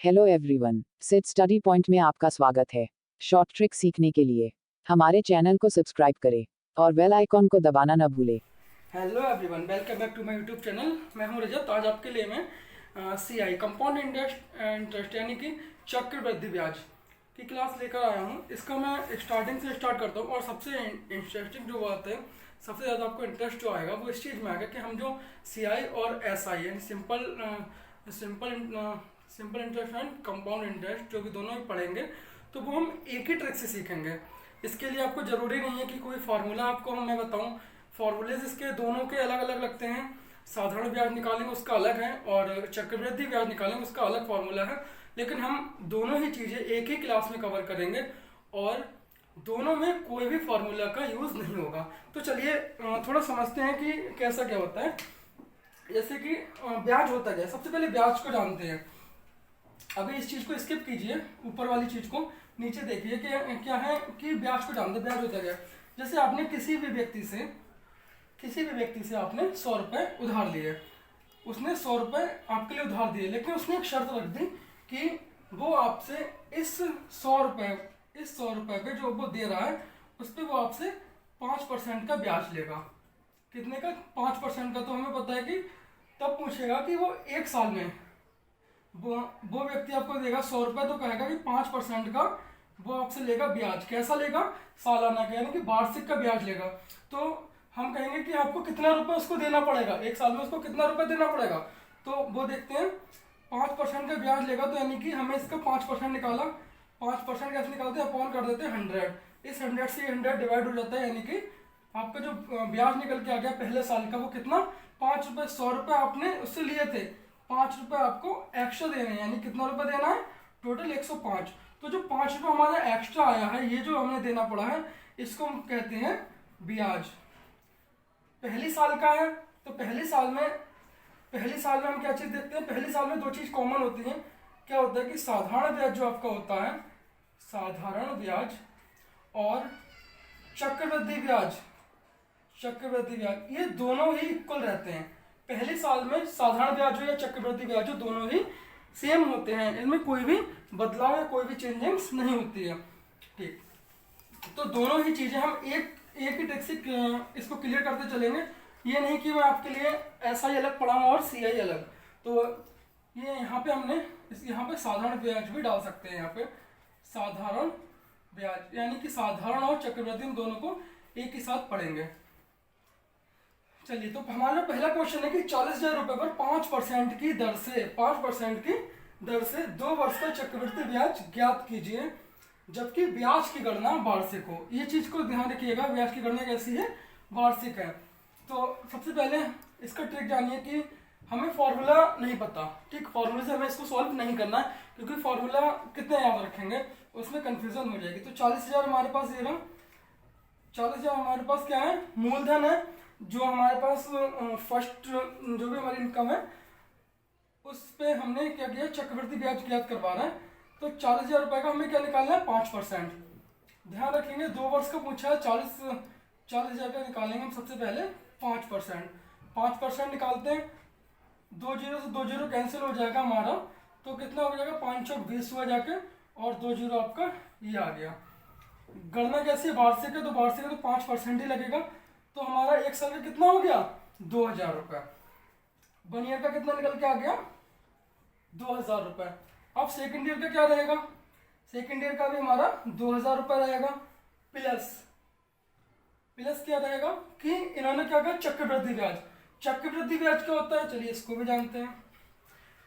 Hello everyone, sit study point में आपका स्वागत है। शॉर्ट ट्रिक सीखने के लिए हमारे चैनल को सब्सक्राइब करें और बेल आइकॉन को दबाना न भूलें। Hello everyone, welcome back to my YouTube channel. मैं हूं रजत। आज आपके लिए मैं सीआई कंपाउंड इंटरेस्ट यानी कि चक्रवृद्धि ब्याज की क्लास लेकर आया हूं। इसका मैं स्टार्टिंग से स्टार्ट करता हूं और सबसे इंटरेस्टिंग जो बात है, सबसे ज़्यादा आपको इंटरेस्ट जो आएगा वो इस चीज़ में आएगा कि हम जो सीआई और एसआई यानी simple interest and compound interest जो भी दोनों ही पढ़ेंगे तो वो हम एक ही ट्रिक से सीखेंगे। इसके लिए आपको ज़रूरी नहीं है कि कोई फार्मूला आपको मैं बताऊं। फॉर्मूलेज इसके दोनों के अलग अलग लगते हैं। साधारण ब्याज निकालेंगे उसका अलग है और चक्रवृद्धि ब्याज निकालेंगे उसका अलग फॉर्मूला है। लेकिन हम दोनों ही चीज़ें एक ही क्लास में कवर करेंगे और दोनों में कोई भी फार्मूला का यूज़ नहीं होगा। तो चलिए थोड़ा समझते हैं कि कैसा क्या होता है। जैसे कि ब्याज होता है, सबसे पहले ब्याज को जानते हैं। अभी इस चीज़ को स्किप कीजिए, ऊपर वाली चीज़ को नीचे देखिए कि क्या है कि ब्याज को जानते हैं। ब्याज होता है जैसे आपने किसी भी व्यक्ति से आपने 100 रुपये उधार लिए। उसने 100 रुपये आपके लिए उधार दिए, लेकिन उसने एक शर्त रख दी कि वो आपसे इस 100 रुपये पे जो वो दे रहा है उस पर वो आपसे 5% का ब्याज लेगा। कितने का? 5% का। तो हमें पता है कि तब पूछेगा कि वो एक साल में वो व्यक्ति आपको देगा 100 रुपये, तो कहेगा कि 5% का वो आपसे लेगा ब्याज। कैसा लेगा? सालाना का, यानी कि वार्षिक का ब्याज लेगा। तो हम कहेंगे कि आपको कितना रुपए उसको देना पड़ेगा, एक साल में उसको कितना रुपए देना पड़ेगा। तो वो देखते हैं 5% का ब्याज लेगा, तो यानी कि हमें इसका 5% निकाला। 5% कैसे निकालते हैं? अपॉन कर देते हैं 100। इस 100 से 100 डिवाइड हो जाता है, यानी कि आपका जो ब्याज निकल के आ गया पहले साल का वो कितना? 5 रुपये। 100 रुपये आपने उससे लिए थे, 5 रुपये आपको एक्स्ट्रा देने हैं, यानी कितना रुपये देना है? टोटल 105। तो जो 5 रुपये हमारा एक्स्ट्रा आया है, ये जो हमें देना पड़ा है, इसको हम कहते हैं ब्याज। पहली साल का है तो पहली साल में हम क्या चीज देखते हैं? पहली साल में दो चीज कॉमन होती है। क्या होता है कि साधारण ब्याज जो आपका होता है, साधारण ब्याज और चक्रवृद्धि ब्याज ये दोनों ही इक्वल रहते हैं। पहली साल में साधारण ब्याज हो या चक्रवृद्धि ब्याज हो, दोनों ही सेम होते हैं। इनमें कोई भी बदलाव या कोई भी चेंजिंग्स नहीं होती है। ठीक, तो दोनों ही चीजें हम एक ही ट्रिक से इसको क्लियर करते चलेंगे। ये नहीं कि मैं आपके लिए ऐसा ही अलग पढ़ाऊँ और सीआई अलग। तो ये यहाँ पे हमने यहाँ पे साधारण ब्याज भी डाल सकते हैं। यहाँ पे साधारण ब्याज यानी कि साधारण और चक्रवृद्धि हम दोनों को एक ही साथ पढ़ेंगे। चलिए, तो हमारा पहला क्वेश्चन है कि 40,000 रुपये पर 5% की दर से 2 वर्ष का चक्रवृद्धि ब्याज ज्ञात कीजिए, जबकि ब्याज की गणना वार्षिक हो। ये चीज को ध्यान रखिएगा, ब्याज की गणना कैसी है? वार्षिक है। तो सबसे पहले इसका ट्रिक जानिए कि हमें फॉर्मूला नहीं पता। ठीक, फॉर्मूले से हमें इसको सॉल्व नहीं करना है, क्योंकि फॉर्मूला कितने याद रखेंगे उसमें कंफ्यूजन हो जाएगी। तो 40,000 हमारे पास ये रहा। 40,000 हमारे पास क्या है? मूलधन है। जो हमारे पास फर्स्ट जो भी हमारी इनकम है उस पर हमने क्या किया? चक्रवृद्धि ब्याज ज्ञात करवा रहा है। तो 40,000 रुपये का हमें क्या निकालना है? 5%। ध्यान रखेंगे 2 वर्ष का पूछा है। 40,000 का निकालेंगे हम सबसे पहले 5%। 5% निकालते हैं, 2 जीरो से 2 जीरो कैंसिल हो जाएगा हमारा। तो कितना हो जाएगा? 520 हुआ जाके, और 2 जीरो आपका ये आ गया। गणना कैसी है? वार्षिक है, तो वार्षिक है तो 5% ही लगेगा। तो हमारा एक साल का कितना हो गया? 2,000 रुपये। 1 ईयर का कितना निकल के आ गया? 2,000 रुपये। अब सेकेंड ईयर का क्या रहेगा? सेकेंड ईयर का भी हमारा 2,000 रुपये रहेगा। प्लस क्या रहेगा कि इन्होंने क्या कहा? चक्रवृद्धि ब्याज। चक्रवृद्धि ब्याज क्या होता है? चलिए इसको भी जानते हैं।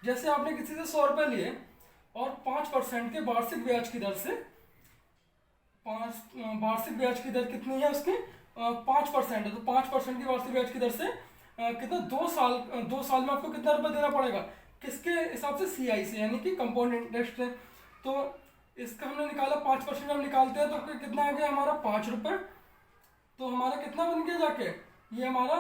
जैसे आपने किसी से 100 रुपये लिए और 5% के वार्षिक ब्याज की दर से, वार्षिक ब्याज की दर कितनी है उसकी? 5% है। तो 5% की वार्षिक ब्याज की दर से कितना? 2 साल में आपको कितना रुपये देना पड़ेगा? किसके हिसाब से? सीआई से, यानी कि कंपाउंड इंटरेस्ट है। तो इसका हमने निकाला 5%। हम निकालते हैं तो कितना आ गया हमारा? 5 रुपये। तो हमारा कितना बन गया जाके? ये हमारा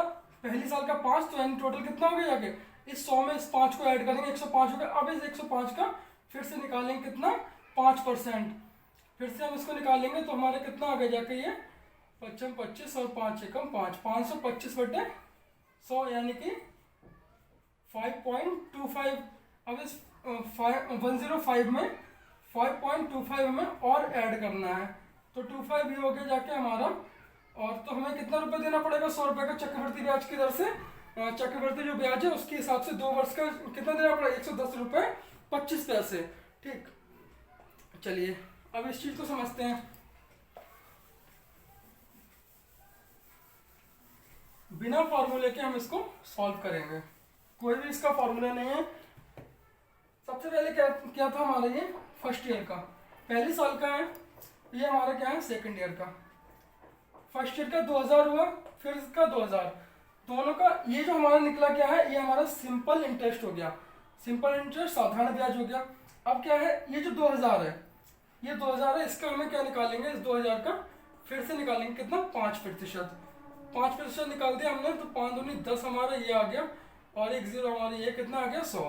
पहली साल का 5, तो यानी टोटल कितना हो गया जाके? इस 100 में इस 5 को ऐड करेंगे, 105 हो गया। अब इस 105 का फिर से निकालेंगे कितना? 5%। फिर से हम इसको निकालेंगे तो हमारा कितना आ गया जाके? ये 25 और 5 एकम 5, 525/100, यानी कि 5.25। अब इस 105 में 5.25 हमें और ऐड करना है। तो 25 ये हो गया जाके हमारा। और तो हमें कितना रुपए देना पड़ेगा? 100 रुपए का चक्रवृद्धि ब्याज की दर से। चक्रवृद्धि जो ब्याज है उसके हिसाब से 2 वर्ष का कितना देना पड़ेगा? 110 रुपए 25 पैसे। ठीक, चलिए अब इस चीज को समझते हैं। बिना फॉर्मूले के हम इसको सॉल्व करेंगे, कोई भी इसका फॉर्मूला नहीं है। सबसे पहले क्या था हमारा? ये फर्स्ट ईयर का, पहले साल का है। ये हमारा क्या है? सेकंड ईयर का। फर्स्ट ईयर का 2000 हुआ, फिर इसका 2000, दोनों का ये जो हमारा निकला क्या है? ये हमारा सिंपल इंटरेस्ट हो गया, सिंपल इंटरेस्ट साधारण ब्याज हो गया। अब क्या है? ये जो 2000 है, ये 2000 है, इसका हमें क्या निकालेंगे? इस 2000 का फिर से निकालेंगे कितना? 5%। 5% निकाल दिया हमने, तो 5 दूनी 10 हमारा ये आ गया, और एक जीरो हमारा ये कितना आ गया? 100।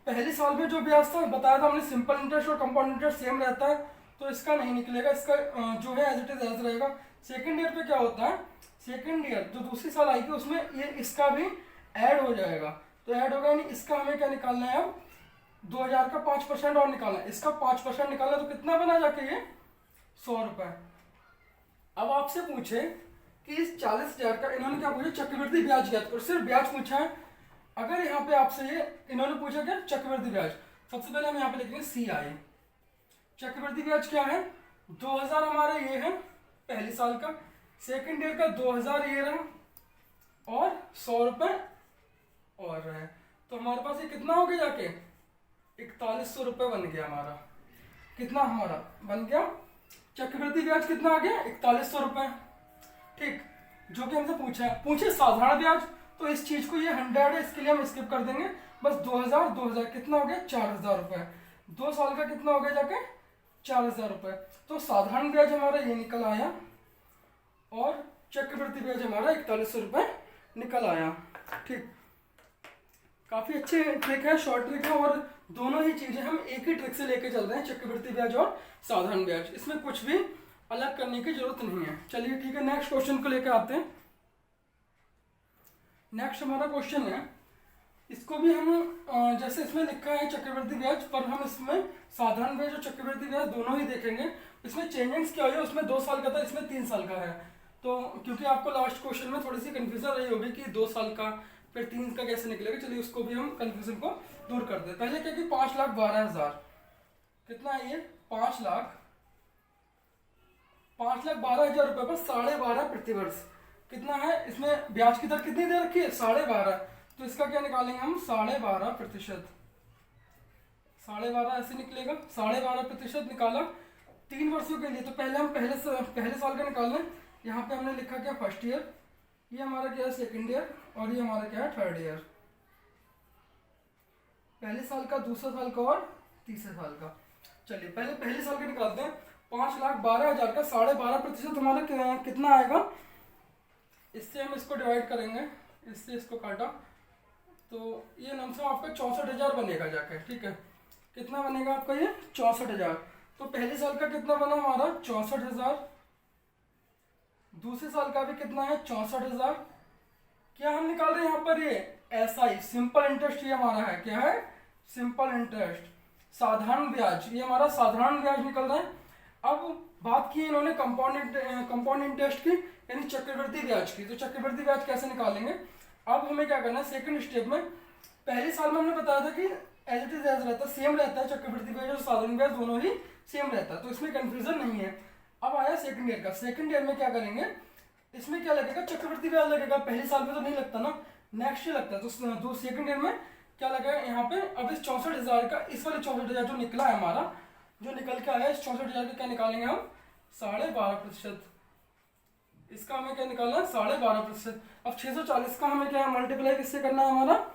पहले साल में जो ब्याज था बताया था हमने, सिंपल इंटरेस्ट और कंपाउंड इंटरेस्ट सेम रहता है, तो इसका नहीं निकलेगा, इसका जो है एज इट इज एज रहेगा। सेकंड ईयर पे क्या होता है? सेकंड ईयर जो दूसरी साल आएगी उसमें ये इसका भी ऐड हो जाएगा, तो ऐड होगा नहीं। इसका हमें क्या निकालना है? अब 2000 का 5% और निकालना है, इसका 5% निकालना, तो कितना बना जाके ये? 100 रुपए। अब आपसे पूछे कि इस 40,000 का, इन्होंने क्या पूछा? चक्रवृद्धि ब्याज ज्ञात करो, सिर्फ ब्याज पूछा है। अगर यहाँ पे आपसे ये इन्होंने पूछा क्या? चक्रवृद्धि ब्याज, सबसे पहले हम यहाँ पे लिखेंगे CI। चक्रवृद्धि ब्याज क्या है? 2000 हमारा ये है पहले साल का, सेकंड ईयर का 2000 ये रहा, और 100 रुपए और रहे, तो हमारे पास ये कितना हो गया जाके? 4100 रुपए बन गया हमारा। कितना हमारा बन गया? चक्रवृद्धि ब्याज कितना आ गया? 4100 रुपए। ठीक, जो कि हमसे पूछे साधारण ब्याज, तो इस चीज को ये 100 है, इसके लिए हम स्किप कर देंगे। बस 2000 कितना हो गया? 4000 रुपए। 2 साल का कितना हो गया जाके? 4000 रुपए। तो साधारण ब्याज हमारा ये निकल आया, और चक्रवृद्धि ब्याज हमारा 4100 रुपए निकल आया। ठीक, काफी अच्छे ट्रिक है, शॉर्ट ट्रिक है, और दोनों ही चीजें हम एक ही ट्रिक से लेके चल रहे हैं, चक्रवृद्धि ब्याज और साधारण ब्याज। इसमें कुछ भी अलग करने की जरूरत नहीं है। चलिए ठीक है, नेक्स्ट क्वेश्चन को लेकर आते हैं। नेक्स्ट हमारा क्वेश्चन है, इसको भी हम जैसे इसमें लिखा है चक्रवृद्धि ब्याज, पर हम इसमें साधारण ब्याज और चक्रवृद्धि ब्याज दोनों ही देखेंगे। इसमें चेंजेस क्या हुई है? उसमें 2 साल का था, इसमें 3 साल का है। तो क्योंकि आपको लास्ट क्वेश्चन में थोड़ी सी कंफ्यूजन रही होगी कि 2 साल का फिर 3 का कैसे निकलेगा, चलिए उसको भी हम कंफ्यूजन को दूर कर दें। पहले क्या कि 5,12,000 कितना है ये? 5,12,000 रुपए पर 12.5 प्रतिवर्ष कितना है? इसमें ब्याज की दर कितनी दे रखी है? 12.5। तो इसका क्या निकालेंगे हम? 12.5%। 12.5 ऐसे निकलेगा, 12.5% निकाला 3 वर्षों के लिए। तो पहले हम पहले साल का निकाल लें। यहाँ पे हमने लिखा क्या? फर्स्ट ईयर, ये हमारा क्या है? सेकंड ईयर, और ये हमारा क्या है? Third year. पहले साल का, दूसरा साल का और तीसरे साल का। चलिए पहले साल का निकालते हैं। 5,12,000 का 12.5% हमारा कितना आएगा? इससे हम इसको डिवाइड करेंगे, इससे इसको काटा, तो ये लमसम आपका 64,000 बनेगा जाके। ठीक है, कितना बनेगा आपका ये? 64,000। तो पहले साल का कितना बना हमारा? 64,000। दूसरे साल का भी कितना है? 64,000। क्या हम निकाल रहे हैं यहाँ पर? ये SI सिंपल इंटरेस्ट, ये हमारा है क्या है? Simple interest. साधारण ब्याज, ये हमारा साधारण ब्याज निकल रहा है। अब बात की इन्होंने कंपाउंड इंटरेस्ट की, यानी चक्रवृद्धि ब्याज की। तो चक्रवृद्धि ब्याज कैसे निकालेंगे? अब हमें क्या करना है? सेकंड स्टेप में, पहले साल में हमने बताया था कि एज इट इज एज रहता है, सेम रहता है, चक्रवृद्धि ब्याज और साधारण ब्याज दोनों ही सेम रहता है, तो इसमें कंफ्यूजन नहीं है। अब आया सेकंड ईयर का। सेकंड ईयर में क्या करेंगे? इसमें क्या लगेगा? चक्रवृद्धि ब्याज लगेगा। पहले साल में तो नहीं लगता ना, नेक्स्ट ईयर लगता है। तो सेकंड ईयर में क्या लगेगा यहाँ पे? अब इस 64,000 का, इस वाले 64,000 जो निकला है हमारा, जो निकल के आया, इस 64,000 का क्या निकालेंगे हम? 12.5%। इसका हमें क्या निकालना है? 12.5%। अब 640 का हमें क्या है? मल्टीप्लाई किससे करना है हमारा?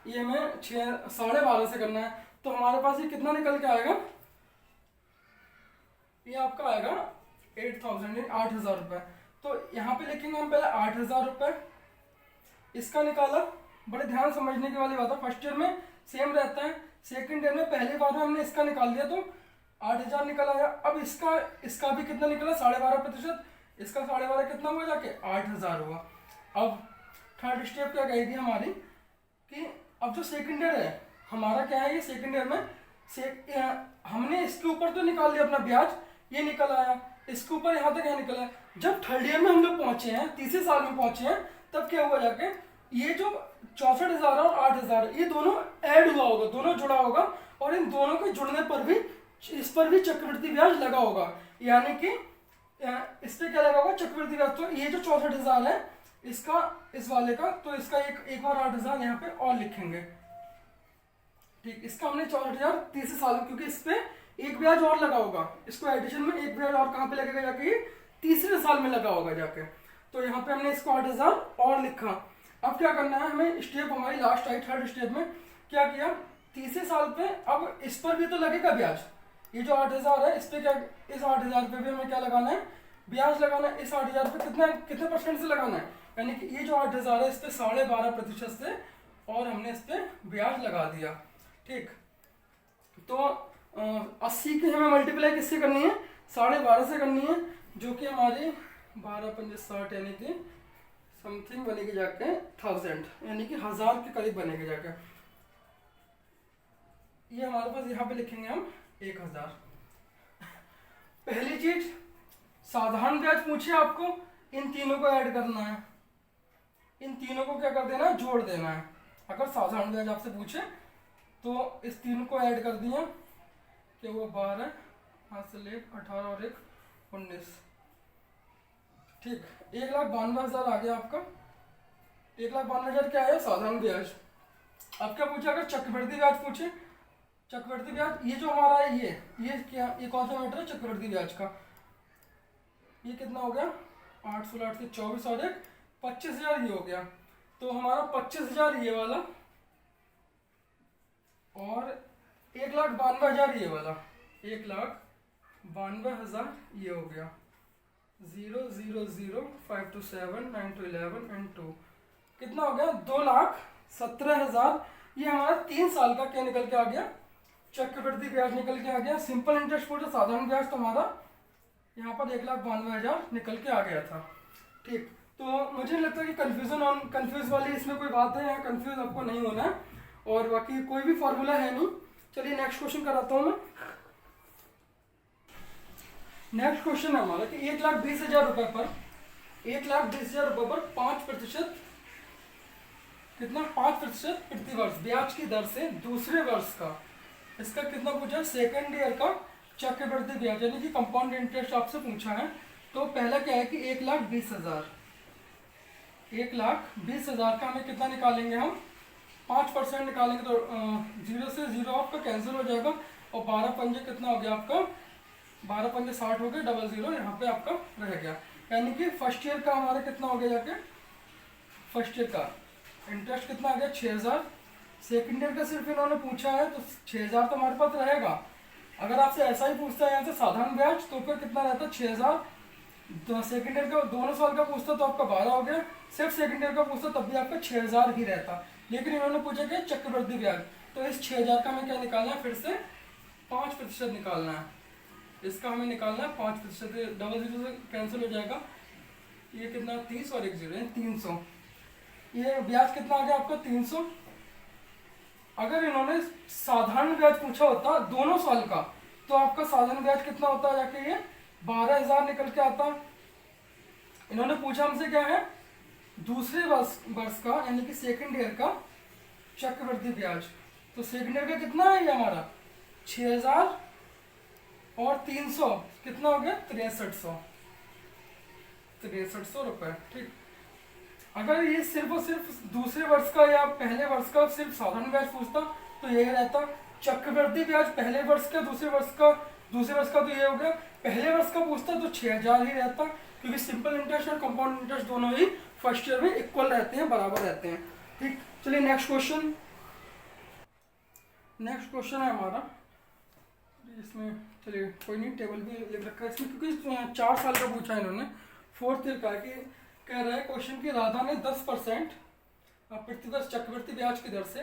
ये हमें 12.5 से करना है। तो हमारे पास ये कितना निकल के आएगा? ये आपका आएगा 8,000 रुपए। तो यहाँ पे लिखेंगे हम पहले 8,000 रुपए। इसका निकाला, बड़े ध्यान समझने की वाली बात है। फर्स्ट ईयर में सेम रहता है, सेकंड ईयर में पहली बार में हमने इसका निकाल दिया तो 8,000 निकल आया। अब इसका भी कितना निकला? 12.5%। इसका 12.5 कितना हुआ जाके? 8,000 हुआ। अब थर्ड स्टेप क्या कहेगी हमारी कि अब जो सेकंड ईयर है हमारा क्या है, ये सेकेंड ईयर में हमने इसके ऊपर तो निकाल लिया अपना ब्याज, ये निकल आया, इसके ऊपर यहाँ तक क्या निकला है। जब थर्ड ईयर में हम लोग पहुंचे हैं, तीसरे साल में पहुंचे हैं, तब क्या हुआ जाके, ये जो 64,000 और 8,000 ये दोनों ऐड हुआ होगा, दोनों जुड़ा होगा, और इन दोनों के जुड़ने पर भी इस पर भी चक्रवृद्धि ब्याज लगा होगा, यानी कि इस पे क्या लगा होगा, चक्रवृद्धि ब्याज। तो ये जो 64,000 है इसका, इस वाले का, तो इसका एक और 8,000 यहाँ पे और लिखेंगे। ठीक, इसका हमने 64,000 तीसरे साल में, क्योंकि इस पे एक ब्याज और लगा होगा, इसको एडिशन में एक ब्याज और कहाँ पे लगेगा जाके, ये तीसरे साल में लगा होगा जाके। तो यहाँ पे हमने इसको 8,000 और लिखा। अब क्या करना है हमें, स्टेप हमारी लास्ट आई, थर्ड स्टेप में क्या किया, तीसरे साल पे अब इस पर भी तो लगेगा ब्याज, ये जो 8,000 है इस पे क्या, इस 8,000 पे भी हमें क्या लगाना है, ब्याज लगाना है। इस 8,000 पे कितने परसेंट से लगाना है, यानी कि ये जो 8,000 है इस पे 12.5% से, और हमने इस पे ब्याज लगा दिया। ठीक, तो 80 की हमें मल्टीप्लाई किससे करनी है, 12.5 से करनी है, जो कि हमारी 12×5 यानी कि समथिंग बनेगी जाके 1000, यानी कि 1000 के करीब बनेगी जाके। ये हमारे पास यहाँ पे लिखेंगे हम 1000। पहली चीज, साधारण ब्याज पूछे आपको, इन तीनों को ऐड करना है, इन तीनों को क्या कर देना है, जोड़ देना है। अगर साधारण ब्याज आपसे पूछे तो इस तीनों को ऐड कर दिया, क्या हुआ 12, हासिल 1, 18 और 1 19। ठीक, 1,92,000 आ गया आपका। 1,92,000 क्या है, साधारण ब्याज। अब क्या पूछा, अगर चक्रवृद्धि ब्याज पूछे, चक्रवृद्धि ब्याज ये जो हमारा है, ये क्या, ये कौन सा मैटर है, चक्रवृद्धि ब्याज का। ये कितना हो गया, 8 16 8 से 24 और 1 25,000 ये हो गया। तो हमारा 25,000 ये वाला और 1,92,000 ये वाला, 1,92,000 ये हो गया। 0 0 0 5 to 7 9 to 11 and 2 कितना हो गया, 2,17,000। ये हमारा 3 साल का क्या निकल के आ गया, चक्रवृद्धि ब्याज निकल के आ गया। सिंपल इंटरेस्ट पूछे साधारण ब्याज, तो हमारा यहाँ पर 1,92,000 निकल के आ गया था। ठीक, तो मुझे नहीं लगता कि कंफ्यूज वाली इसमें कोई बात है, या कंफ्यूज आपको नहीं होना है, और बाकी कोई भी फॉर्मूला है नहीं। चलिए नेक्स्ट क्वेश्चन कराता हूँ मैं। नेक्स्ट क्वेश्चन है हमारा कि 1,20,000 रुपए पर, 1,20,000 रुपए पर 5% कितना, 5% प्रति वर्ष ब्याज की दर से दूसरे वर्ष का, इसका कितना पूछा, सेकेंड ईयर का चक्रवृद्धि ब्याज, यानी कि कंपाउंड इंटरेस्ट आपसे पूछा है। तो पहला क्या है कि 1,20,000, 1,20,000 का हमें कितना निकालेंगे हम, 5% निकालेंगे, तो 0 से 0 आपका कैंसिल हो जाएगा, और 12 पंजे कितना हो गया आपका, 12 पंजे 60 हो गए, 00 यहाँ पे आपका रह गया। यानी कि फर्स्ट ईयर का हमारा कितना हो गया जाके, फर्स्ट ईयर का इंटरेस्ट कितना आ गया, 6,000। सेकेंड ईयर का सिर्फ इन्होंने पूछा है, तो 6,000 तो हमारे पास रहेगा। अगर आपसे ऐसा ही पूछता है यहाँ से साधारण ब्याज, तो फिर कितना रहता, 6,000। सेकेंड ईयर का दोनों साल का पूछता तो आपका 12 हो गया, सिर्फ सेकेंड ईयर का पूछता तब भी आपका 6,000 ही रहता। लेकिन इन्होंने पूछा कि चक्रवृद्धि ब्याज, तो इस 6,000 का हमें क्या निकालना है, फिर से 5% निकालना है। इसका हमें निकालना है 5%, 00 से कैंसिल हो जाएगा, ये कितना 30 और 1 0 300। ये ब्याज कितना आ गया आपका 300। अगर इन्होंने साधारण ब्याज पूछा होता दोनों साल का, तो आपका साधारण ब्याज कितना होता है जाके, ये 12,000 निकल के आता। इन्होंने पूछा हमसे क्या है, दूसरे वर्ष का, यानी कि सेकंड ईयर का चक्रवृद्धि ब्याज। तो सेकंड ईयर का कितना है ये हमारा, 6,000 और 300 कितना हो गया, 6300 रुपए। ठीक, अगर ये सिर्फ और सिर्फ दूसरे वर्ष का या पहले वर्ष का सिर्फ साधारण ब्याज पूछता तो यही रहता। चक्रवृद्धि ब्याज पहले वर्ष का, दूसरे वर्ष का तो ये हो गया, पहले वर्ष का पूछता तो 6,000 ही रहता, क्योंकि सिंपल इंटरेस्ट और कंपाउंड इंटरेस्ट दोनों ही फर्स्ट ईयर में इक्वल रहते हैं, बराबर रहते हैं। ठीक, चलिए नेक्स्ट क्वेश्चन है हमारा इसमें। चलिए कोई नहीं, टेबल भी लिख रखा है इसमें, क्योंकि 4 साल का पूछा है इन्होंने। फोर्थ ईयर का कि कह रहा है क्वेश्चन की, राधा ने 10% प्रतिवर्ष चक्रवृद्धि ब्याज की दर से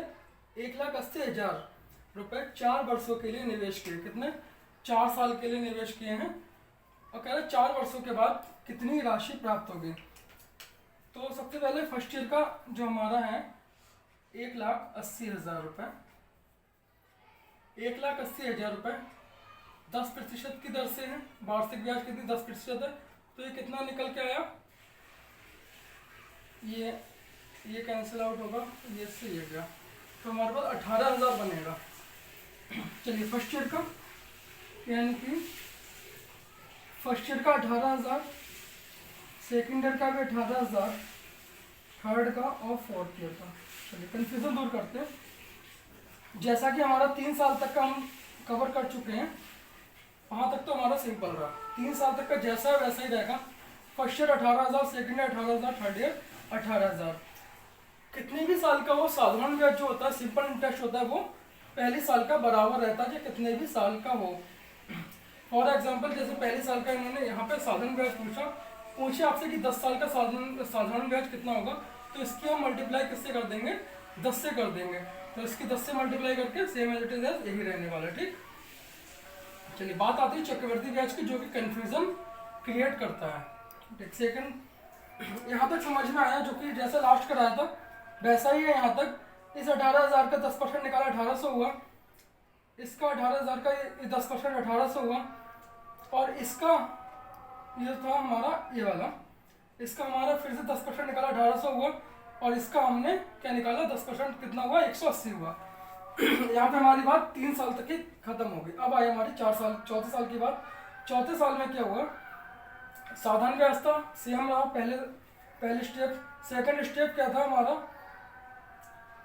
1,80,000 रुपए 4 वर्षों के लिए निवेश किए। कितने, 4 साल के लिए निवेश किए हैं, और कह रहा है 4 वर्षों के बाद कितनी राशि प्राप्त होगी। तो सबसे पहले फर्स्ट ईयर का जो हमारा है 1,80,000 रुपए, 1,80,000 रुपये 10% की दर से है, वार्षिक ब्याज कितनी 10% है, तो ये कितना निकल के आया, ये कैंसिल आउट होगा, ये से ये गया, तो हमारे पास 18,000 बनेगा। चलिए फर्स्ट ईयर का, यानी कि फर्स्ट ईयर का 18,000, सेकेंड ईयर का भी 18,000, थर्ड का और फोर्थ ईयर का। चलिए कंफ्यूजन दूर करते हैं। जैसा कि हमारा 3 साल तक का हम कवर कर चुके हैं, वहाँ तक तो हमारा सिंपल रहा। 3 साल तक का जैसा है वैसा ही रहेगा। First year 18,000, second year 18,000, third year 18,000। कितने भी साल का वो साधारण ब्याज जो होता है, सिंपल इंटरेस्ट होता है, वो पहले साल का बराबर रहता है, कितने भी साल का हो। फॉर एग्जाम्पल जैसे पहले साल का इन्होंने यहाँ पे साधारण ब्याज पूछे आपसे कि 10 साल का साधारण ब्याज कितना होगा, तो इसकी हम मल्टीप्लाई किससे कर देंगे, 10 से कर देंगे। तो इसकी 10 से मल्टीप्लाई करके सेम एज इट इज यही रहने वाला है। ठीक, चलिए बात आती है चक्रवृद्धि ब्याज की, जो कि कंफ्यूजन क्रिएट करता है। ठीक, सेकंड यहाँ तक समझ में आया, जो कि जैसा लास्ट कराया था वैसा ही है यहाँ तक। इस 18,000 का 10% निकाला 1,800 हुआ, इसका 18,000 का 10% 1,800 हुआ, और इसका ये था हमारा ये वाला, इसका हमारा फिर से 10% निकाला 1,800 हुआ, और इसका हमने क्या निकाला 10% कितना हुआ, 180 हुआ। यहाँ पे हमारी बात 3 साल तक ही खत्म हो गई। अब आई हमारी 4 साल, चौथे साल की बात। चौथे साल में क्या हुआ, साधारण ब्याज था, सेम रहा पहले स्टेप। सेकंड स्टेप क्या था हमारा,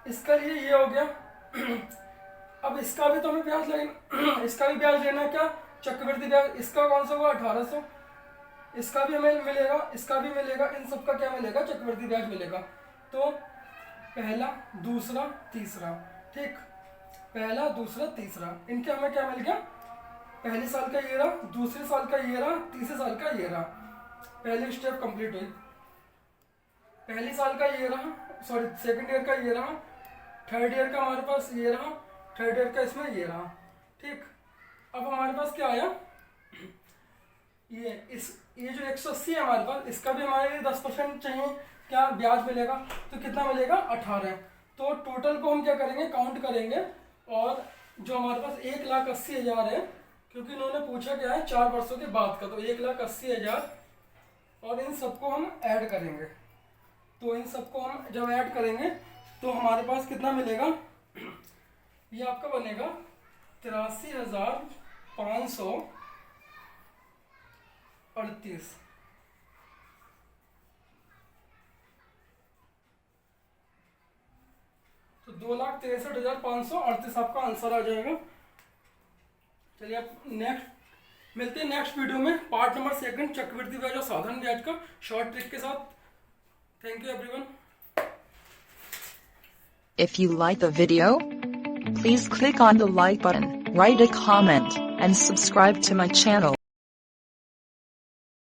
इसका लिए ये हो गया। अब इसका भी तो हमें ब्याज लेना, इसका भी ब्याज लेना है, क्या चक्रवृद्धि ब्याज। इसका कौन सा हुआ 1,800, इसका भी हमें मिलेगा, इसका भी मिलेगा, इन सब का क्या मिलेगा, चक्रवृद्धि ब्याज मिलेगा। तो पहला, दूसरा, तीसरा, ठीक, पहला, दूसरा, तीसरा, इनके हमें क्या मिल गया, पहले साल का ये रहा, दूसरे साल का ये रहा, तीसरे साल का ये रहा। पहली स्टेप कंप्लीट हुई, पहले साल का ये रहा, सॉरी सेकंड ईयर का ये रहा, थर्ड ईयर का हमारे पास ये रहा, थर्ड ईयर का इसमें ये रहा। ठीक, अब हमारे पास क्या आया, ये जो 180 है हमारे पास, इसका भी हमारे लिए 10% चाहिए, क्या ब्याज मिलेगा, तो कितना मिलेगा 18। तो टोटल को हम क्या करेंगे, काउंट करेंगे, और जो हमारे पास 1,80,000 है, क्योंकि इन्होंने पूछा क्या है 4 वर्षों के बाद का, तो 1,80,000, और इन सबको हम ऐड करेंगे। तो इन सबको हम जब ऐड करेंगे तो हमारे पास कितना मिलेगा, ये आपका बनेगा 83,538। तो 2,63,538 आपका आंसर आ जाएगा। चलिए अब नेक्स्ट मिलते हैं नेक्स्ट वीडियो में, पार्ट नंबर 2 चक्रवृद्धि ब्याज और साधारण ब्याज का शॉर्ट ट्रिक के साथ। Thank you everyone. If you like the video, please click on the like button, write a comment, and subscribe to my channel.